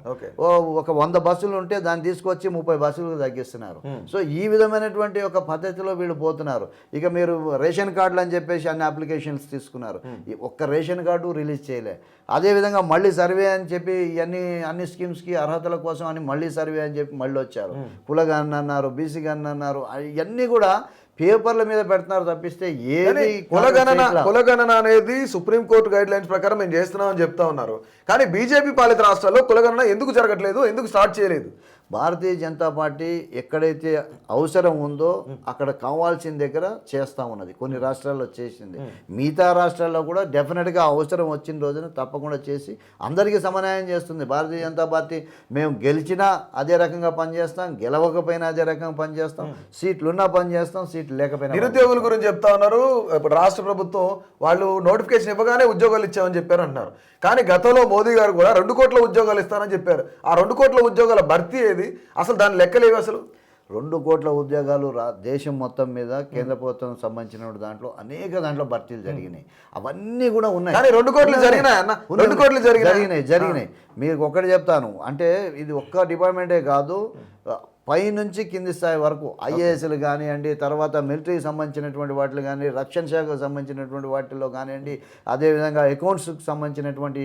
ఒక 100 బస్సులు ఉంటే దాన్ని తీసుకొచ్చి 30 బస్సులకు తగ్గిస్తున్నారు. సో ఈ విధమైనటువంటి ఒక పద్ధతిలో వీళ్ళు పోతున్నారు. ఇక మీరు రేషన్ కార్డులు అని చెప్పేసి అన్ని అప్లికేషన్స్ తీసుకున్నారు, ఒక్క రేషన్ కార్డు రిలీజ్ చేయలే. అదేవిధంగా మళ్ళీ సర్వే అని చెప్పి అన్ని స్కీమ్స్కి అర్హతల కోసం అని మళ్ళీ సర్వే అని చెప్పి మళ్ళీ వచ్చారు. కులగణన అన్నారు, బీసీ గణన అన్నారు, ఇవన్నీ కూడా పేపర్ల మీద పెడుతున్నారు తప్పిస్తే ఏది కులగణన అనేది సుప్రీంకోర్టు గైడ్ లైన్స్ ప్రకారం మేము చేస్తున్నామని చెప్తా ఉన్నారు. కానీ బీజేపీ పాలిత రాష్ట్రాల్లో కులగణన ఎందుకు జరగట్లేదు, ఎందుకు స్టార్ట్ చేయలేదు? భారతీయ జనతా పార్టీ ఎక్కడైతే అవసరం ఉందో అక్కడ కావాల్సిన దగ్గర చేస్తూ ఉన్నది. కొన్ని రాష్ట్రాల్లో చేసింది, మిగతా రాష్ట్రాల్లో కూడా డెఫినెట్గా అవసరం వచ్చిన రోజున తప్పకుండా చేసి అందరికీ సమన్వయం చేస్తుంది. భారతీయ జనతా పార్టీ మేము గెలిచినా అదే రకంగా పనిచేస్తాం, గెలవకపోయినా అదే రకంగా పనిచేస్తాం, సీట్లున్నా పనిచేస్తాం, సీట్లు లేకపోయినా. నిరుద్యోగుల గురించి చెప్తా ఉన్నారు. ఇప్పుడు రాష్ట్ర ప్రభుత్వం వాళ్ళు నోటిఫికేషన్ ఇవ్వగానే ఉద్యోగాలు ఇచ్చామని చెప్పారు అంటున్నారు. కానీ గతంలో మోదీ గారు కూడా 2 కోట్ల ఉద్యోగాలు ఇస్తానని చెప్పారు. ఆ 2 కోట్ల ఉద్యోగాల భర్తీ ఏది? అసలు దాని లెక్కలేవి అసలు. 2 కోట్ల ఉద్యోగాలు దేశం మొత్తం మీద కేంద్ర ప్రభుత్వం సంబంధించిన దాంట్లో భర్తీలు జరిగినాయి. అవన్నీ కూడా ఉన్నాయి. కానీ 2 కోట్లు జరిగినాయి అన్న, 2 కోట్లు జరిగినాయి. మీకు ఒకటి చెప్తాను, అంటే ఇది ఒక్క డిపార్ట్మెంటే కాదు, పై నుంచి కింది స్థాయి వరకు ఐఏఎస్లు కానివ్వండి, తర్వాత మిలిటరీకి సంబంధించినటువంటి వాటిలో కానీ, రక్షణ శాఖకు సంబంధించినటువంటి వాటిల్లో కానివ్వండి, అదేవిధంగా అకౌంట్స్కి సంబంధించినటువంటి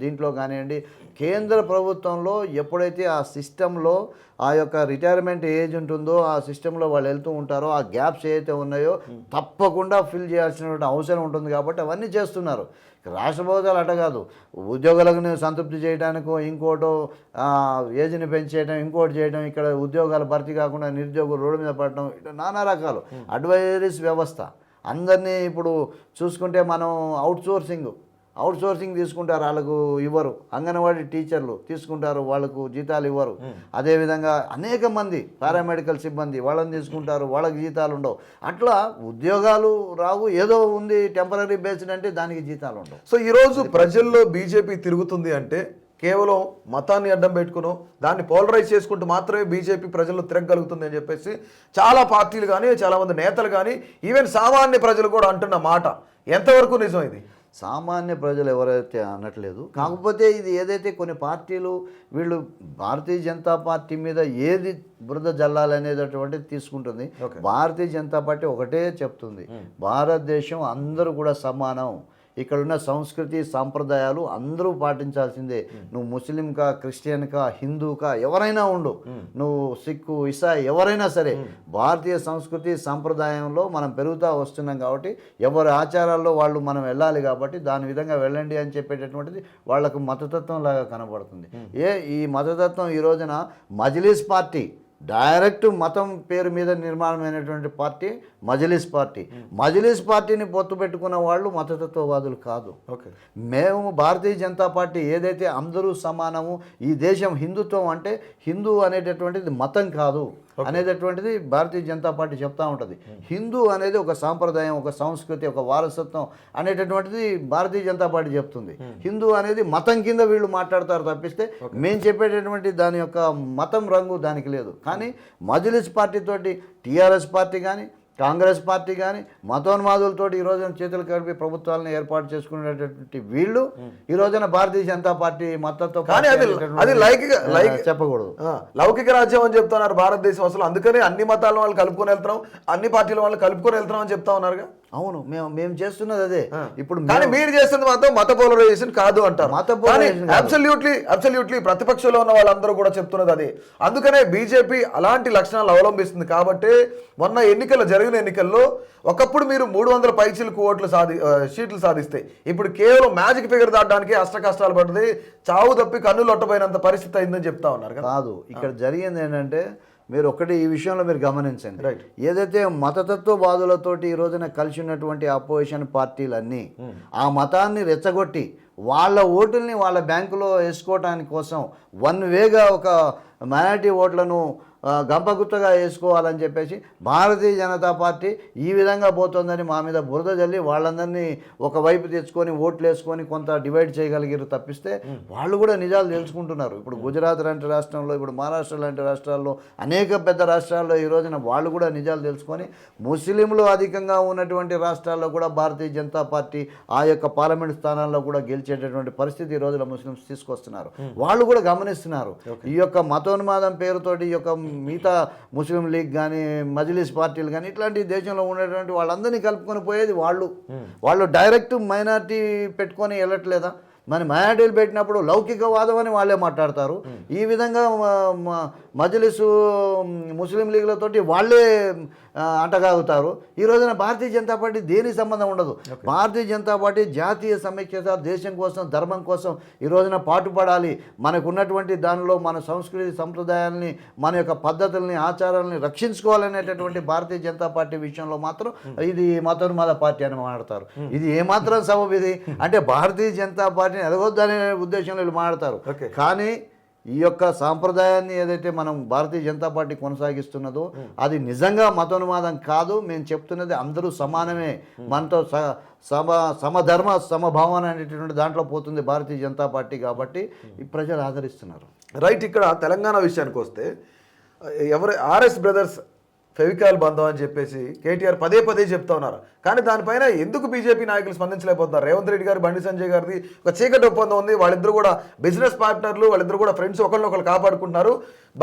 దీంట్లో కానివ్వండి, కేంద్ర ప్రభుత్వంలో ఎప్పుడైతే ఆ సిస్టంలో ఆ యొక్క రిటైర్మెంట్ ఏజ్ ఉంటుందో ఆ సిస్టంలో వాళ్ళు వెళ్తూ ఉంటారో ఆ గ్యాప్స్ ఏవైతే ఉన్నాయో తప్పకుండా ఫిల్ చేయాల్సినటువంటి అవసరం ఉంటుంది. కాబట్టి అవన్నీ చేస్తున్నారు. రాష్ట్ర ప్రభుత్వాలు అట కాదు, ఉద్యోగులను సంతృప్తి చేయడానికో ఇంకోటో ఏజ్ని పెంచేయడం, ఇంకోటి చేయడం, ఇక్కడ ఉద్యోగాలు భర్తీ కాకుండా నిరుద్యోగులు రోడ్డు మీద పడడం, ఇట్లా నానా రకాలు అడ్వైజరీస్ వ్యవస్థ. అందరినీ ఇప్పుడు చూసుకుంటే మనం అవుట్సోర్సింగ్ తీసుకుంటారు, వాళ్ళకు ఇవ్వరు. అంగన్వాడీ టీచర్లు తీసుకుంటారు, వాళ్ళకు జీతాలు ఇవ్వరు. అదేవిధంగా అనేక మంది పారామెడికల్ సిబ్బంది వాళ్ళని తీసుకుంటారు, వాళ్ళకి జీతాలు ఉండవు. అట్లా ఉద్యోగాలు రావు, ఏదో ఉంది టెంపరీ బేస్డ్ అంటే దానికి జీతాలు ఉండవు. సో ఈరోజు ప్రజల్లో బీజేపీ తిరుగుతుంది అంటే కేవలం మతాన్ని అడ్డం పెట్టుకును దాన్ని పోలరైజ్ చేసుకుంటూ మాత్రమే బీజేపీ ప్రజల్లో తిరగలుగుతుంది అని చెప్పేసి చాలా పార్టీలు కానీ, చాలామంది నేతలు కానీ, ఈవెన్ సామాన్య ప్రజలు కూడా అంటున్న మాట ఎంతవరకు నిజం ఇది? సామాన్య ప్రజలు ఎవరైతే అనట్లేదు. కాకపోతే ఇది ఏదైతే కొన్ని పార్టీలు వీళ్ళు భారతీయ జనతా పార్టీ మీద ఏది బురద జల్లాలనేటటువంటిది తీసుకుంటుంది. భారతీయ జనతా పార్టీ ఒకటే చెప్తుంది, భారతదేశం అందరూ కూడా సమానం, ఇక్కడున్న సంస్కృతి సాంప్రదాయాలు అందరూ పాటించాల్సిందే. నువ్వు ముస్లింకా, క్రిస్టియన్కా, హిందూకా, ఎవరైనా ఉండు, నువ్వు సిక్కు, ఇసాయి, ఎవరైనా సరే భారతీయ సంస్కృతి సాంప్రదాయంలో మనం పెరుగుతూ వస్తున్నాం. కాబట్టి ఎవరి ఆచారాల్లో వాళ్ళు మనం వెళ్ళాలి. కాబట్టి దాని విధంగా వెళ్ళండి అని చెప్పేటటువంటిది వాళ్ళకు మతతత్వం లాగా కనబడుతుంది. ఈ మతతత్వం ఈ రోజున మజ్లిస్ పార్టీ, డైరెక్ట్ మతం పేరు మీద నిర్మాణమైనటువంటి పార్టీ మజ్లిస్ పార్టీని పొత్తు పెట్టుకున్న వాళ్ళు మతతత్వవాదులు కాదు. మేము భారతీయ జనతా పార్టీ ఏదైతే అందరూ సమానము, ఈ దేశం హిందుత్వం అంటే హిందూ అనేటటువంటిది మతం కాదు అనేటటువంటిది భారతీయ జనతా పార్టీ చెప్తా ఉంటుంది. హిందూ అనేది ఒక సాంప్రదాయం, ఒక సంస్కృతి, ఒక వారసత్వం అనేటటువంటిది భారతీయ జనతా పార్టీ చెప్తుంది. హిందూ అనేది మతం కింద వీళ్ళు మాట్లాడతారు తప్పిస్తే మేము చెప్పేటటువంటి దాని యొక్క మతం రంగు దానికి లేదు. కానీ మజ్లిస్ పార్టీ తోటి టీఆర్ఎస్ పార్టీ కానీ, కాంగ్రెస్ పార్టీ కానీ మతోన్మాదులతో ఈ రోజున చేతులు కలిపి ప్రభుత్వాలను ఏర్పాటు చేసుకునేటటువంటి వీళ్ళు ఈ రోజున భారతీయ జనతా పార్టీ మద్దతు చెప్పకూడదు. లౌకిక రాజ్యం అని చెప్తున్నారు భారతదేశం అసలు. అందుకనే అన్ని మతాల వాళ్ళు కలుపుకొని వెళ్తున్నాం, అన్ని పార్టీల వాళ్ళు కలుపుకొని వెళ్తున్నాం అని చెప్తా ఉన్నారుగా. అవును, మేము చేస్తున్నది అదే. ఇప్పుడు మీరు చేస్తుంది మాత్రం మత పోలరైజేషన్ కాదు అంటారు. అబ్సల్యూట్లీ ప్రతిపక్షంలో ఉన్న వాళ్ళందరూ కూడా చెప్తున్నది అదే. అందుకనే బీజేపీ అలాంటి లక్షణాలు అవలంబిస్తుంది. కాబట్టి మొన్న జరిగిన ఎన్నికల్లో ఒకప్పుడు మీరు 300 పైచీలకు సీట్లు సాధిస్తే ఇప్పుడు కేవలం మ్యాజిక్ ఫిగర్ దాటడానికి అష్ట కష్టాలు పడుతుంది, చావు తప్పి కన్నులు ఒట్టబోయినంత పరిస్థితి అయిందని చెప్తా ఉన్నారు. కాదు, ఇక్కడ జరిగింది ఏంటంటే మీరు ఒకటి ఈ విషయంలో మీరు గమనించండి. ఏదైతే మతతత్వవాదులతోటి ఈ రోజున కలిసి ఉన్నటువంటి అపోజిషన్ పార్టీలన్నీ ఆ మతాన్ని రెచ్చగొట్టి వాళ్ళ ఓటుల్ని వాళ్ళ బ్యాంకులో వేసుకోవటానికి కోసం వన్ వేగా ఒక మైనారిటీ ఓట్లను గంపగుత్తగా వేసుకోవాలని చెప్పేసి భారతీయ జనతా పార్టీ ఈ విధంగా పోతుందని మా మీద బురద జల్లి వాళ్ళందరినీ ఒకవైపు తెచ్చుకొని ఓట్లు వేసుకొని కొంత డివైడ్ చేయగలిగారు తప్పిస్తే వాళ్ళు కూడా నిజాలు తెలుసుకుంటున్నారు. ఇప్పుడు గుజరాత్ లాంటి రాష్ట్రంలో, ఇప్పుడు మహారాష్ట్ర లాంటి రాష్ట్రాల్లో, అనేక పెద్ద రాష్ట్రాల్లో ఈ రోజున వాళ్ళు కూడా నిజాలు తెలుసుకొని ముస్లింలు అధికంగా ఉన్నటువంటి రాష్ట్రాల్లో కూడా భారతీయ జనతా పార్టీ ఆ యొక్క పార్లమెంట్ స్థానాల్లో కూడా గెలిచేటటువంటి పరిస్థితి ఈ రోజున ముస్లింస్ తీసుకొస్తున్నారు. వాళ్ళు కూడా గమనిస్తున్నారు. ఈ యొక్క మతోన్మాదం పేరుతోటి ఈ యొక్క మిగతా ముస్లిం లీగ్ కానీ, మజ్లిస్ పార్టీలు కానీ, ఇట్లాంటి దేశంలో ఉన్నటువంటి వాళ్ళందరినీ కలుపుకొని పోయేది వాళ్ళు డైరెక్ట్ మైనారిటీ పెట్టుకొని వెళ్ళట్లేదా? మరి మైనార్టీలు పెట్టినప్పుడు లౌకికవాదం అని వాళ్ళే మాట్లాడతారు. ఈ విధంగా మజ్లిసు ముస్లిం లీగ్లతోటి వాళ్ళే అంటగాగుతారు. ఈ రోజున భారతీయ జనతా పార్టీ దేనికి సంబంధం ఉండదు. భారతీయ జనతా పార్టీ జాతీయ సమైక్యత, దేశం కోసం, ధర్మం కోసం ఈ రోజున పాటుపడాలి. మనకు ఉన్నటువంటి దానిలో మన సంస్కృతి సంప్రదాయాల్ని, మన యొక్క పద్ధతుల్ని, ఆచారాలని రక్షించుకోవాలనేటటువంటి భారతీయ జనతా పార్టీ విషయంలో మాత్రం ఇది మతోన్మాద పార్టీ అని మాట్లాడతారు. ఇది ఏమాత్రం సబబు ఇది అంటే భారతీయ జనతా పార్టీని ఎదగొద్దనే ఉద్దేశంలో వీళ్ళు మాట్లాడతారు. కానీ ఈ యొక్క సాంప్రదాయాన్ని ఏదైతే మనం భారతీయ జనతా పార్టీ కొనసాగిస్తున్నదో అది నిజంగా మతోన్మాదం కాదు. మేము చెప్తున్నది అందరూ సమానమే, మనతో సమధర్మ సమభావన అనేటటువంటి దాంట్లో పోతుంది భారతీయ జనతా పార్టీ. కాబట్టి ఈ ప్రజలు ఆదరిస్తున్నారు. రైట్. ఇక్కడ తెలంగాణ విషయానికి వస్తే ఆర్ఎస్ బ్రదర్స్ ఫెవికాల్ బంధం అని చెప్పేసి కేటీఆర్ పదే పదే చెప్తా ఉన్నారు. కానీ దానిపైన ఎందుకు బీజేపీ నాయకులు స్పందించలేకపోతున్నారు? రేవంత్ రెడ్డి గారు, బండి సంజయ్ గారిది ఒక చీకటి ఒప్పందం ఉంది. వాళ్ళిద్దరు కూడా బిజినెస్ పార్ట్నర్లు, వాళ్ళిద్దరు కూడా ఫ్రెండ్స్, ఒకరినొకరు కాపాడుకుంటున్నారు.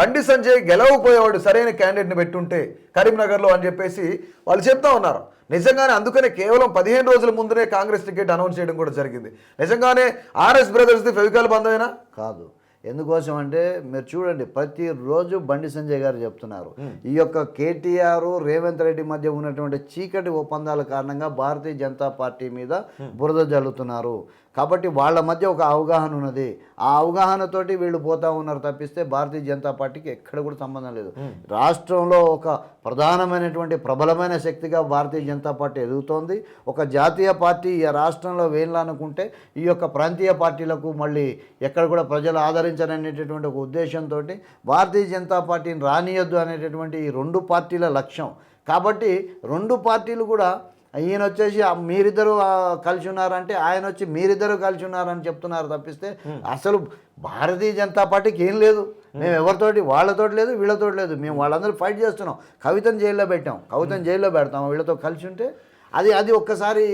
బండి సంజయ్ గెలవకపోయేవాడు సరైన క్యాండిడేట్ని పెట్టుంటే కరీంనగర్లో అని చెప్పేసి వాళ్ళు చెప్తా ఉన్నారు. నిజంగానే అందుకనే కేవలం 15 రోజుల ముందునే కాంగ్రెస్ టికెట్ అనౌన్స్ చేయడం కూడా జరిగింది. నిజంగానే ఆర్ఎస్ బ్రదర్స్ది ఫెవికాల్ బంధమేనా? కాదు. ఎందుకోసం అంటే మీరు చూడండి, ప్రతిరోజు బండి సంజయ్ గారు చెప్తున్నారు ఈ యొక్క కేటీఆర్ రేవంత్ రెడ్డి మధ్య ఉన్నటువంటి చీకటి ఒప్పందాల కారణంగా భారతీయ జనతా పార్టీ మీద బురద జల్లుతున్నారు. కాబట్టి వాళ్ళ మధ్య ఒక అవగాహన ఉన్నది. ఆ అవగాహనతోటి వీళ్ళు పోతా ఉన్నారు తప్పిస్తే భారతీయ జనతా పార్టీకి ఎక్కడ కూడా సంబంధం లేదు. రాష్ట్రంలో ఒక ప్రధానమైనటువంటి ప్రబలమైన శక్తిగా భారతీయ జనతా పార్టీ ఎదుగుతోంది. ఒక జాతీయ పార్టీ ఈ రాష్ట్రంలో వేయాలనుకుంటే ఈ యొక్క ప్రాంతీయ పార్టీలకు మళ్ళీ ఎక్కడ కూడా ప్రజలు ఆదరించాలనేటటువంటి ఒక ఉద్దేశంతో భారతీయ జనతా పార్టీని రానియొద్దు అనేటటువంటి ఈ రెండు పార్టీల లక్ష్యం. కాబట్టి రెండు పార్టీలు కూడా ఈయన వచ్చేసి మీరిద్దరూ కలిసి ఉన్నారంటే ఆయన వచ్చి మీరిద్దరూ కలిసి ఉన్నారని చెప్తున్నారు తప్పిస్తే అసలు భారతీయ జనతా పార్టీకి ఏం లేదు. మేము ఎవరితోటి వాళ్ళతోటి లేదు, వీళ్ళతోటి లేదు. మేము వాళ్ళందరూ ఫైట్ చేస్తున్నాం. కవితను జైల్లో పెట్టాం, కవితను జైల్లో పెడతాం. వీళ్ళతో కలిసి ఉంటే అది ఒక్కసారి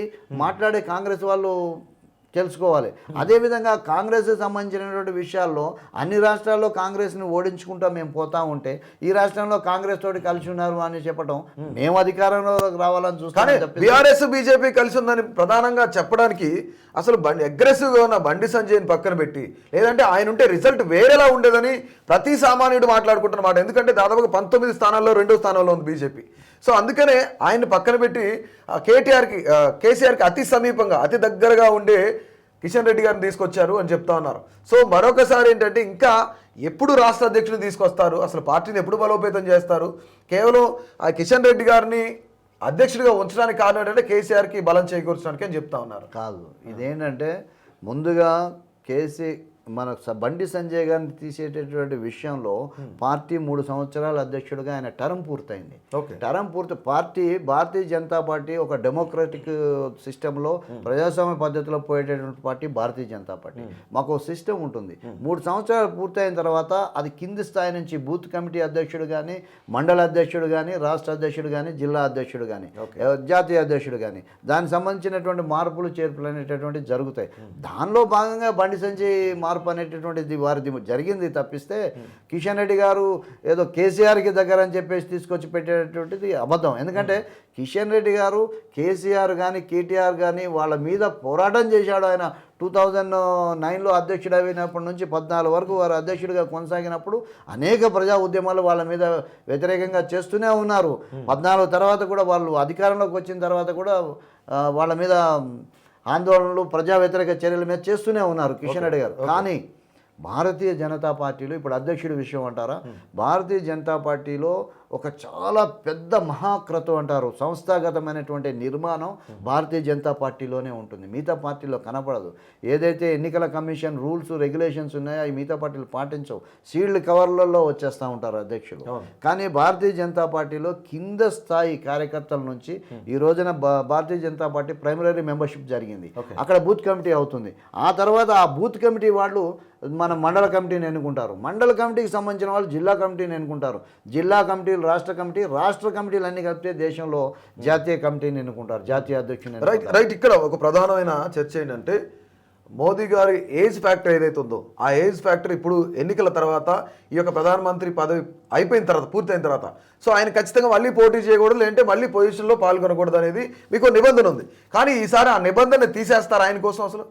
మాట్లాడే కాంగ్రెస్ వాళ్ళు తెలుసుకోవాలి. అదేవిధంగా కాంగ్రెస్కి సంబంధించినటువంటి విషయాల్లో అన్ని రాష్ట్రాల్లో కాంగ్రెస్ని ఓడించుకుంటూ మేము పోతా ఉంటే ఈ రాష్ట్రంలో కాంగ్రెస్ తోటి కలిసి ఉన్నారు అని చెప్పడం మేము అధికారంలో రావాలని చూస్తాం. బీఆర్ఎస్ బీజేపీ కలిసి ఉందని ప్రధానంగా చెప్పడానికి అసలు అగ్రెసివ్గా ఉన్న బండి సంజయ్ని పక్కన పెట్టి, లేదంటే ఆయన ఉంటే రిజల్ట్ వేరేలా ఉండేదని ప్రతి సామాన్యుడు మాట్లాడుకుంటున్నమాట. ఎందుకంటే దాదాపుగా 19 స్థానాల్లో 2వ స్థానంలో ఉంది బీజేపీ. సో అందుకనే ఆయన్ని పక్కన పెట్టి కేసీఆర్కి అతి సమీపంగా, అతి దగ్గరగా ఉండే కిషన్ రెడ్డి గారిని తీసుకొచ్చారు అని చెప్తా ఉన్నారు. సో మరొకసారి ఏంటంటే ఇంకా ఎప్పుడు రాష్ట్ర అధ్యక్షుడిని తీసుకొస్తారు, అసలు పార్టీని ఎప్పుడు బలోపేతం చేస్తారు? కేవలం ఆ కిషన్ రెడ్డి గారిని అధ్యక్షుడిగా ఉంచడానికి కారణం ఏంటంటే కేసీఆర్కి బలం చేకూర్చడానికి అని చెప్తా ఉన్నారు. కాదు, ఇదేంటంటే ముందుగా మన బండి సంజయ్ గారిని తీసేటటువంటి విషయంలో పార్టీ 3 సంవత్సరాల అధ్యక్షుడిగా ఆయన టర్మ్ పూర్తయింది. టర్మ్ భారతీయ జనతా పార్టీ ఒక డెమోక్రటిక్ సిస్టంలో ప్రజాస్వామ్య పద్ధతిలో పోయేటటువంటి పార్టీ భారతీయ జనతా పార్టీ. మాకు సిస్టమ్ ఉంటుంది. 3 సంవత్సరాలు పూర్తయిన తర్వాత అది కింది స్థాయి నుంచి బూత్ కమిటీ అధ్యక్షుడు కానీ, మండల అధ్యక్షుడు కానీ, రాష్ట్ర అధ్యక్షుడు కానీ, జిల్లా అధ్యక్షుడు కానీ, జాతీయ అధ్యక్షుడు కానీ దానికి సంబంధించినటువంటి మార్పులు చేర్పులు అనేటటువంటి జరుగుతాయి. దానిలో భాగంగా బండి సంజయ్ మార్పు అనేటటువంటిది వారిది జరిగింది తప్పిస్తే కిషన్ రెడ్డి గారు ఏదో కేసీఆర్కి దగ్గర అని చెప్పేసి తీసుకొచ్చి పెట్టేటటువంటిది అబద్ధం. ఎందుకంటే కిషన్ రెడ్డి గారు కేసీఆర్ కానీ కేటీఆర్ కానీ వాళ్ళ మీద పోరాటం చేశాడు. ఆయన 2009లో అధ్యక్షుడు అయినప్పటి నుంచి 14 వరకు వారు అధ్యక్షుడిగా కొనసాగినప్పుడు అనేక ప్రజా ఉద్యమాలు వాళ్ళ మీద వ్యతిరేకంగా చేస్తూనే ఉన్నారు. 14 తర్వాత కూడా వాళ్ళు అధికారంలోకి వచ్చిన తర్వాత కూడా వాళ్ళ మీద ఆందోళనలు, ప్రజా వ్యతిరేక చర్యల మీద చేస్తూనే ఉన్నారు కిషన్ రెడ్డి గారు. కానీ భారతీయ జనతా పార్టీలో ఇప్పుడు అధ్యక్షుడి విషయం అంటారా, భారతీయ జనతా పార్టీలో ఒక చాలా పెద్ద మహాక్రతు అంటారు సంస్థాగతమైనటువంటి నిర్మాణం భారతీయ జనతా పార్టీలోనే ఉంటుంది. మిగతా పార్టీలో కనపడదు. ఏదైతే ఎన్నికల కమిషన్ రూల్స్ రెగ్యులేషన్స్ ఉన్నాయో అవి మిగతా పార్టీలు పాటించవు. సీల్డ్ కవర్లలో వచ్చేస్తూ ఉంటారు అధ్యక్షులు. కానీ భారతీయ జనతా పార్టీలో కింద స్థాయి కార్యకర్తల నుంచి ఈ రోజున Bharatiya Janata party primary membership జరిగింది. అక్కడ బూత్ కమిటీ అవుతుంది. ఆ తర్వాత ఆ బూత్ కమిటీ వాళ్ళు మన మండల కమిటీని ఎన్నుకుంటారు. మండల కమిటీకి సంబంధించిన వాళ్ళు జిల్లా కమిటీని ఎన్నుకుంటారు. జిల్లా కమిటీలు రాష్ట్ర కమిటీలు అన్ని కలిపితే దేశంలో జాతీయ కమిటీని ఎన్నుకుంటారు, జాతీయ అధ్యక్షుని. రైట్. ఇక్కడ ఒక ప్రధానమైన చర్చ ఏంటంటే మోదీ గారి ఏజ్ ఫ్యాక్టర్ ఏదైతే ఉందో ఆ ఏజ్ ఫ్యాక్టర్ ఇప్పుడు ఎన్నికల తర్వాత ఈ యొక్క ప్రధానమంత్రి పదవి అయిపోయిన తర్వాత, పూర్తయిన తర్వాత సో ఆయన ఖచ్చితంగా మళ్ళీ పోటీ చేయకూడదు, లేదంటే మళ్ళీ పొజిషన్లో పాల్గొనకూడదు అనేది మీకు నిబంధన ఉంది. కానీ ఈసారి ఆ నిబంధన తీసేస్తారు ఆయన కోసం? అసలు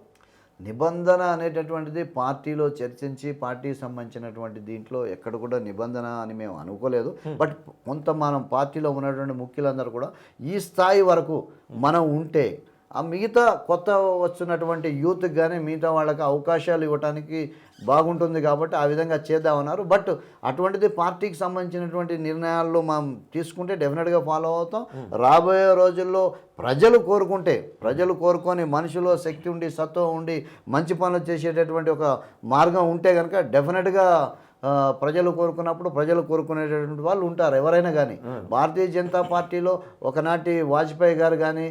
నిబంధన అనేటటువంటిది పార్టీలో చర్చించి పార్టీకి సంబంధించినటువంటి దీంట్లో ఎక్కడ కూడా నిబంధన అని మేము అనుకోలేదు. బట్ కొంత మనం పార్టీలో ఉన్నటువంటి ముఖ్యులందరూ కూడా ఈ స్థాయి వరకు మనం ఉంటే ఆ మిగతా కొత్త వస్తున్నటువంటి యూత్కి కానీ మిగతా వాళ్ళకి అవకాశాలు ఇవ్వడానికి బాగుంటుంది కాబట్టి ఆ విధంగా చేద్దామన్నారు. బట్ అటువంటిది పార్టీకి సంబంధించినటువంటి నిర్ణయాల్లో మనం తీసుకుంటే డెఫినెట్గా ఫాలో అవుతాం. రాబోయే రోజుల్లో ప్రజలు కోరుకొని మనిషిలో శక్తి ఉండి సత్వం ఉండి మంచి పనులు చేసేటటువంటి ఒక మార్గం ఉంటే కనుక డెఫినెట్గా ప్రజలు కోరుకున్నప్పుడు ప్రజలు కోరుకునేటటువంటి వాళ్ళు ఉంటారు ఎవరైనా కానీ. భారతీయ జనతా పార్టీలో ఒకనాటి వాజ్పేయి గారు కానీ,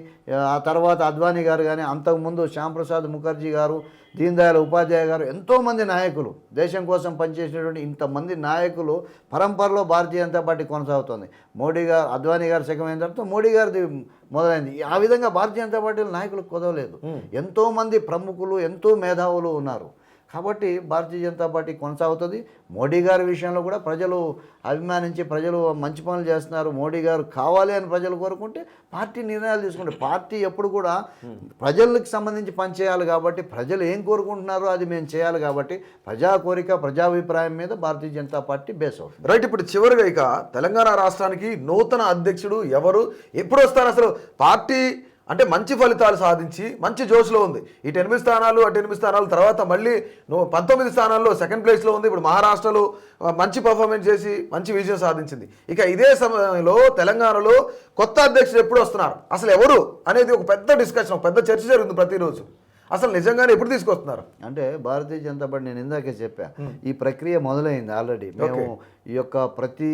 ఆ తర్వాత అద్వానీ గారు కానీ, అంతకుముందు శ్యాంప్రసాద్ ముఖర్జీ గారు, దీన్ దయాళ్ ఉపాధ్యాయ గారు, ఎంతోమంది నాయకులు దేశం కోసం పనిచేసినటువంటి ఇంతమంది నాయకులు పరంపరలో భారతీయ జనతా పార్టీ కొనసాగుతుంది. మోడీ గారు, అద్వానీ గారు శకమైన తర్వాత మోడీ గారిది మొదలైంది. ఆ విధంగా భారతీయ జనతా పార్టీలో నాయకులు కుదవలేదు. ఎంతోమంది ప్రముఖులు, ఎంతో మేధావులు ఉన్నారు. కాబట్టి భారతీయ జనతా పార్టీ కొనసాగుతుంది. మోడీ గారి విషయంలో కూడా ప్రజలు అభిమానించి ప్రజలు మంచి పనులు చేస్తున్నారు, మోడీ గారు కావాలి అని ప్రజలు కోరుకుంటే పార్టీ నిర్ణయాలు తీసుకుంటే, పార్టీ ఎప్పుడు కూడా ప్రజలకు సంబంధించి పనిచేయాలి కాబట్టి ప్రజలు ఏం కోరుకుంటున్నారో అది మేము చేయాలి కాబట్టి ప్రజా కోరిక ప్రజాభిప్రాయం మీద భారతీయ జనతా పార్టీ బేస్ అవుతుంది. రైట్. ఇప్పుడు చివరిగా ఇక తెలంగాణ రాష్ట్రానికి నూతన అధ్యక్షుడు ఎవరు, ఎప్పుడు వస్తారు? అసలు పార్టీ అంటే మంచి ఫలితాలు సాధించి మంచి జోష్లో ఉంది. ఇటు 8 స్థానాలు అటు 8 స్థానాలు తర్వాత మళ్ళీ 19 స్థానాల్లో సెకండ్ ప్లేస్లో ఉంది. ఇప్పుడు మహారాష్ట్రలో మంచి పర్ఫార్మెన్స్ చేసి మంచి విజయం సాధించింది. ఇక ఇదే సమయంలో తెలంగాణలో కొత్త అధ్యక్షుడు ఎప్పుడు వస్తున్నారు, అసలు ఎవరు అనేది ఒక పెద్ద డిస్కషన్, ఒక పెద్ద చర్చ జరుగుతుంది ప్రతిరోజు. అసలు నిజంగానే ఎప్పుడు తీసుకొస్తున్నారు? అంటే భారతీయ జనతా పార్టీ, నేను ఇందాకే చెప్పా, ఈ ప్రక్రియ మొదలైంది ఆల్రెడీ. మేము ఈ యొక్క ప్రతి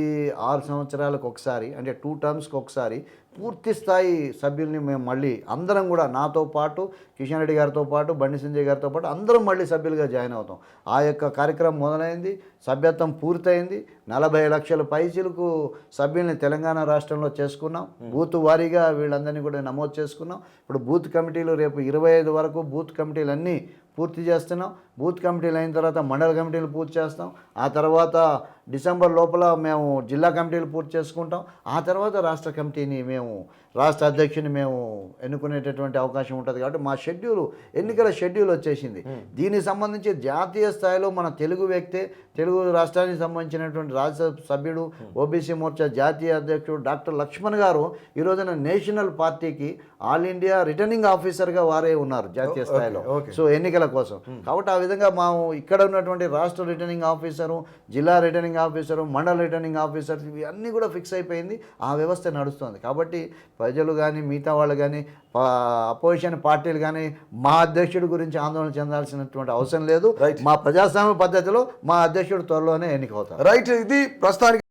6 సంవత్సరాలకు ఒకసారి, అంటే 2 టర్మ్స్కి ఒకసారి పూర్తి స్థాయి సభ్యుల్ని మేము మళ్ళీ అందరం కూడా, నాతో పాటు కిషన్ రెడ్డి గారితో పాటు బండి సంజయ్ గారితో పాటు అందరం మళ్ళీ సభ్యులుగా జాయిన్ అవుతాం. ఆ యొక్క కార్యక్రమం మొదలైంది, సభ్యత్వం పూర్తయింది. 40 లక్షల పైచీలకు సభ్యుల్ని తెలంగాణ రాష్ట్రంలో చేసుకున్నాం. బూత్ వారీగా వీళ్ళందరినీ కూడా నమోదు చేసుకున్నాం. ఇప్పుడు బూత్ కమిటీలు రేపు 25 వరకు బూత్ కమిటీలు అన్నీ పూర్తి చేస్తున్నాం. బూత్ కమిటీలు అయిన తర్వాత మండల కమిటీలు పూర్తి చేస్తాం. ఆ తర్వాత డిసెంబర్ లోపల మేము జిల్లా కమిటీలు పూర్తి చేసుకుంటాం. ఆ తర్వాత రాష్ట్ర కమిటీని రాష్ట్ర అధ్యక్షుని మేము ఎన్నుకునేటటువంటి అవకాశం ఉంటుంది. కాబట్టి మా ఎన్నికల షెడ్యూల్ వచ్చేసింది. దీనికి సంబంధించి జాతీయ స్థాయిలో మన తెలుగు వ్యక్తే, తెలుగు రాష్ట్రానికి సంబంధించినటువంటి రాజ్యసభ సభ్యుడు, ఓబీసీ మోర్చా జాతీయ అధ్యక్షుడు డాక్టర్ లక్ష్మణ్ గారు ఈ రోజున నేషనల్ పార్టీకి ఆల్ ఇండియా రిటర్నింగ్ ఆఫీసర్గా వారే ఉన్నారు జాతీయ స్థాయిలో, సో ఎన్నికల కోసం. కాబట్టి ఆ విధంగా ఇక్కడ ఉన్నటువంటి రాష్ట్ర రిటర్నింగ్ ఆఫీసరు, జిల్లా రిటర్నింగ్ ఆఫీసరు, మండల రిటర్నింగ్ ఆఫీసర్, ఇవన్నీ కూడా ఫిక్స్ అయిపోయింది. ఆ వ్యవస్థ నడుస్తుంది. కాబట్టి ప్రజలు కానీ మిగతా వాళ్ళు కానీ అపోజిషన్ పార్టీలు కానీ మా అధ్యక్షుడి గురించి ఆందోళన చెందాల్సినటువంటి అవసరం లేదు. మా ప్రజాస్వామ్య పద్ధతిలో మా అధ్యక్షుడు త్వరలోనే ఎన్నికవుతారు. రైట్. ఇది ప్రస్తుతానికి